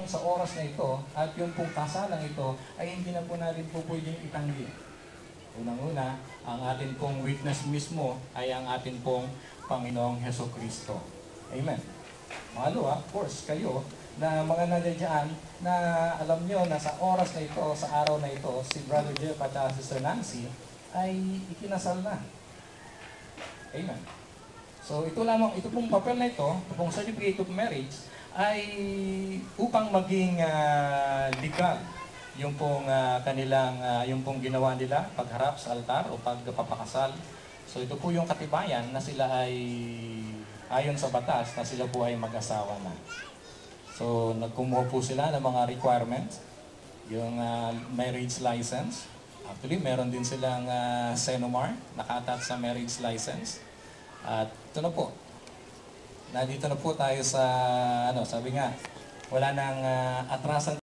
sa oras na ito at yung pong kasalang ito ay hindi na po natin po pwedeng itanggi. Unang-una, ang atin pong witness mismo ay ang atin pong Panginoong Hesukristo. Amen. Pangalawa, of course, kayo na mga nandiyan na alam nyo na sa oras na ito, sa araw na ito, si Brother Jeff at Sister Nancy ay ikinasal na. Amen. So ito pong papel na ito, pong certificate of marriage, ay upang maging legal yung pong kanilang, yung pong ginawa nila pagharap sa altar o pagpapakasal. So ito po yung katibayan na sila ay ayon sa batas na sila po ay mag-asawa na. So nagkumuha po sila ng mga requirements, yung marriage license. Actually, meron din silang Senomar, naka-attach sa marriage license. At ito na po. Nandito na po tayo sa, sabi nga, wala nang atrasan.